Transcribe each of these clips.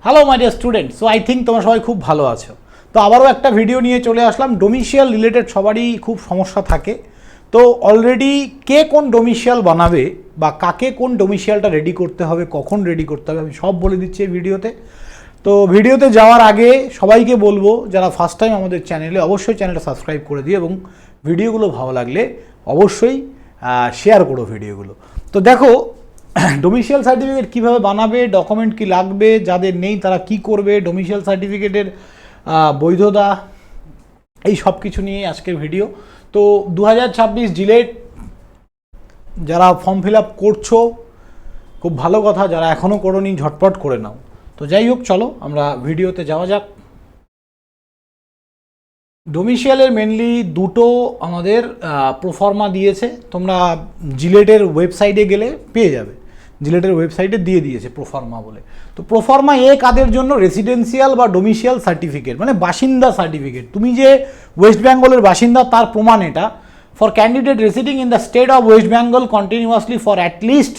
Hello my dear student, so I think তোমরা সবাই খুব ভালো আছো। তো আবারও একটা ভিডিও নিয়ে চলে আসলাম। ডোমিসিয়াল রিলেটেড সবারই খুব সমস্যা থাকে। তো অলরেডি কে কোন ডোমিসিয়াল বানাবে বা কাকে কোন ডোমিসিয়ালটা রেডি করতে হবে, কখন রেডি করতে হবে, আমি সব বলে দিচ্ছি এই ভিডিওতে। তো ভিডিওতে যাওয়ার আগে সবাইকে বলবো, যারা ফার্স্ট টাইম আমাদের চ্যানেলে, অবশ্যই চ্যানেলটা সাবস্ক্রাইব করে দিও এবং ভিডিওগুলো ভালো লাগলে অবশ্যই শেয়ার করো ভিডিওগুলো। তো দেখো, ডোমিসিয়াল সার্টিফিকেট কীভাবে বানাবে, ডকুমেন্ট কি লাগবে, যাদের নেই তারা কি করবে, ডোমিসিয়াল সার্টিফিকেটের বৈধতা, এই সব কিছু নিয়ে আজকের ভিডিও। তো 2026 জিলেট যারা ফর্ম ফিল আপ করছো, খুব ভালো কথা। যারা এখনও করোনি ঝটপট করে নাও। তো যাই হোক, চলো আমরা ভিডিওতে যাওয়া যাক। ডোমিসিয়ালের মেনলি দুটো আমাদের প্রোফর্মা দিয়েছে, তোমরা জিলেটের ওয়েবসাইটে গেলে পেয়ে যাবে। জিলেটের ওয়েবসাইটে দিয়ে দিয়েছে প্রোফর্মা বলে। তো প্রোফর্মা এ কাদের জন্য? রেসিডেন্সিয়াল বা ডোমিসিয়াল সার্টিফিকেট, মানে বাসিন্দা সার্টিফিকেট। তুমি যে ওয়েস্ট বেঙ্গলের বাসিন্দা তার প্রমাণ এটা। For candidate residing in the state of West Bengal continuously for at least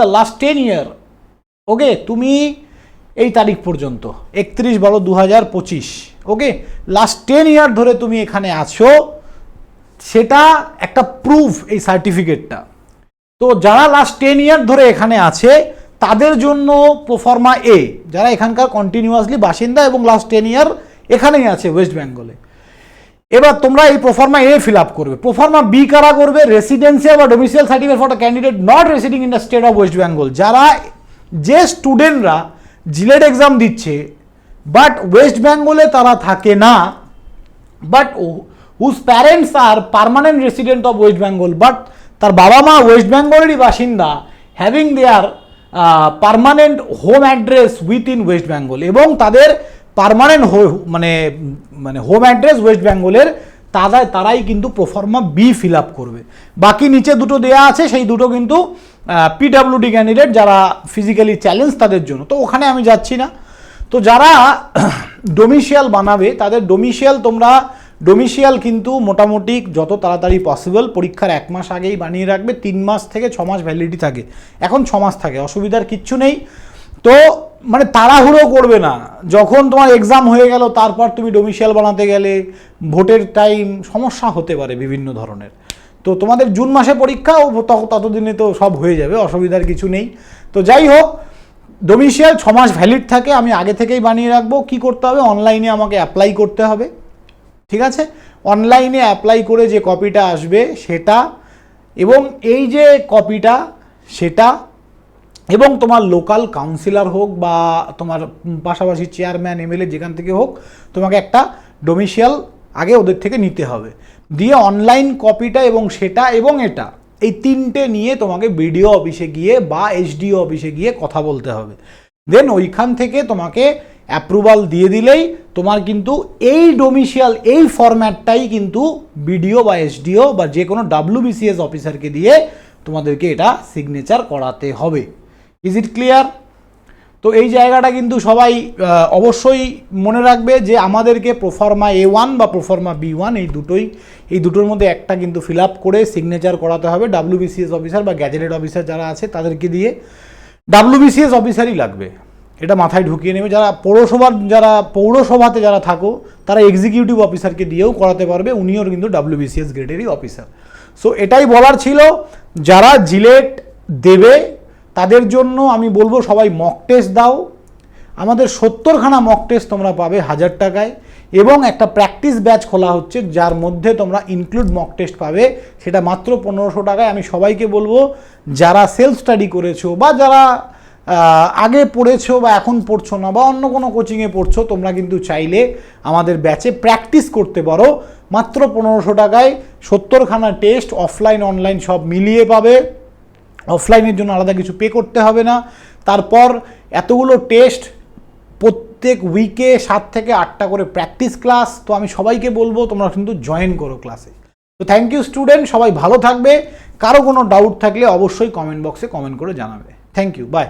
the last 10 ইয়ার। ওকে, তুমি এই তারিখ পর্যন্ত 31/12/2025, ওকে, লাস্ট 10 ইয়ার ধরে তুমি এখানে আছো, সেটা একটা প্রুফ এই সার্টিফিকেটটা। তো যারা লাস্ট 10 ইয়ার ধরে এখানে আছে তাদের জন্য প্রোফর্মা এ, যারা এখানকার কন্টিনিউয়াসলি বাসিন্দা এবং লাস্ট 10 ইয়ার এখানেই আছে ওয়েস্ট বেঙ্গলে। এবার তোমরা এই প্রোফর্মা এ ফিল আপ করবে। প্রোফর্মা বি কারা করবে? রেসিডেন্সিয়াল বা domicile certificate for the candidate not residing in the state of West Bengal. যারা, যে স্টুডেন্টরা জিলেট এক্সাম দিচ্ছে বাট ওয়েস্ট বেঙ্গলে তারা থাকে না, but whose parents are permanent resident of West Bengal, but তার বাবা মা ওয়েস্ট বেঙ্গলেরই বাসিন্দা, having their permanent home address within West Bengal, এবং তাদের পার্মানেন্ট মানে হোম অ্যাড্রেস ওয়েস্ট বেঙ্গলের, তারাই কিন্তু প্রোফর্মা বি ফিল আপ করবে। বাকি নিচে দুটো দেয়া আছে, সেই দুটো কিন্তু পিডাব্লিউডি ক্যান্ডিডেট যারা ফিজিক্যালি চ্যালেঞ্জ তাদের জন্য, তো ওখানে আমি যাচ্ছি না। তো যারা ডোমিসিয়াল বানাবে তাদের ডোমিসিয়াল কিন্তু মোটামুটি যত তাড়াতাড়ি পসিবল, পরীক্ষার 1 মাস আগেই বানিয়ে রাখবে। 3 মাস থেকে 6 মাস ভ্যালিডিটি থাকে, এখন 6 মাস থাকে, অসুবিধার কিচ্ছু নেই। তো মানে তাড়াহুড়ো করবে না। যখন তোমার এক্সাম হয়ে গেল তারপর তুমি ডোমিসিয়াল বানাতে গেলে ভোটের টাইম সমস্যা হতে পারে বিভিন্ন ধরনের। তো তোমাদের জুন মাসে পরীক্ষা, ও ততদিনে তো সব হয়ে যাবে, অসুবিধার কিছু নেই। তো যাই হোক, ডোমিসিয়াল 6 মাস ভ্যালিড থাকে, আমি আগে থেকেই বানিয়ে রাখবো। কি করতে হবে? অনলাইনে আমাকে অ্যাপ্লাই করতে হবে, ঠিক আছে? অনলাইনে অ্যাপ্লাই করে যে কপিটা আসবে সেটা, এবং এই যে কপিটা সেটা, এবং তোমার লোকাল কাউন্সিলর হোক বা তোমার পাশাপাশি চেয়ারম্যান, এমএলএ, যেখান থেকে হোক, তোমাকে একটা ডোমিসিয়াল আগে ওদের থেকে নিতে হবে। দিয়ে অনলাইন কপিটা এবং সেটা এবং এটা, এই তিনটে নিয়ে তোমাকে বিডিও অফিসে গিয়ে বা এসডিও অফিসে গিয়ে কথা বলতে হবে। দেন ওইখান থেকে তোমাকে অ্যাপ্রুভাল দিয়ে দিলেই তোমার কিন্তু এই ডোমিসিয়াল, এই ফরম্যাটটাই কিন্তু বিডিও বা এসডিও বা যে কোনো WBCS অফিসারকে দিয়ে তোমাদেরকে এটা সিগনেচার করাতে হবে। Is it clear? তো এই জায়গাটা কিন্তু সবাই অবশ্যই মনে রাখবে যে আমাদেরকে প্রোফর্মা A1 বা প্রোফর্মা B1 এই দুটোর মধ্যে একটা কিন্তু ফিল আপ করে সিগনেচার করাতে হবে। WBCS অফিসার বা গ্যাজেটেড অফিসার যারা আছে তাদেরকে দিয়ে, WBCS অফিসারই লাগবে, এটা মাথায় ঢুকিয়ে নেবে। পৌরসভাতে যারা থাকো তারা এক্সিকিউটিভ অফিসারকে দিয়েও করাতে পারবে, উনিও কিন্তু WBCS গ্রেডেরই অফিসার। সো এটাই বলার ছিল। যারা জিলেট দেবে তাদের জন্য আমি বলবো সবাই মক টেস্ট দাও। আমাদের 70খানা মক টেস্ট তোমরা পাবে 1000 টাকায়, এবং একটা প্র্যাকটিস ব্যাচ খোলা হচ্ছে যার মধ্যে তোমরা ইনক্লুড মক টেস্ট পাবে, সেটা মাত্র 1500 টাকায়। আমি সবাইকে বলবো, যারা সেলফ স্টাডি করেছো বা যারা আগে পড়েছো বা এখন পড়ছো না বা অন্য কোনো কোচিংয়ে পড়ছো, তোমরা কিন্তু চাইলে আমাদের ব্যাচে প্র্যাকটিস করতে পারো। মাত্র 1500 টাকায় 70খানা টেস্ট, অফলাইন অনলাইন সব মিলিয়ে পাবে। অফলাইনের জন্য আলাদা কিছু পে করতে হবে না। তারপর এতগুলো টেস্ট, প্রত্যেক উইকে 7 থেকে 8টা করে প্র্যাকটিস ক্লাস। তো আমি সবাইকে বলবো তোমরা কিন্তু জয়েন করো ক্লাসে। তো থ্যাংক ইউ স্টুডেন্ট, সবাই ভালো থাকবে। কারো কোনো ডাউট থাকলে অবশ্যই কমেন্ট বক্সে কমেন্ট করে জানাবে। Thank you, by.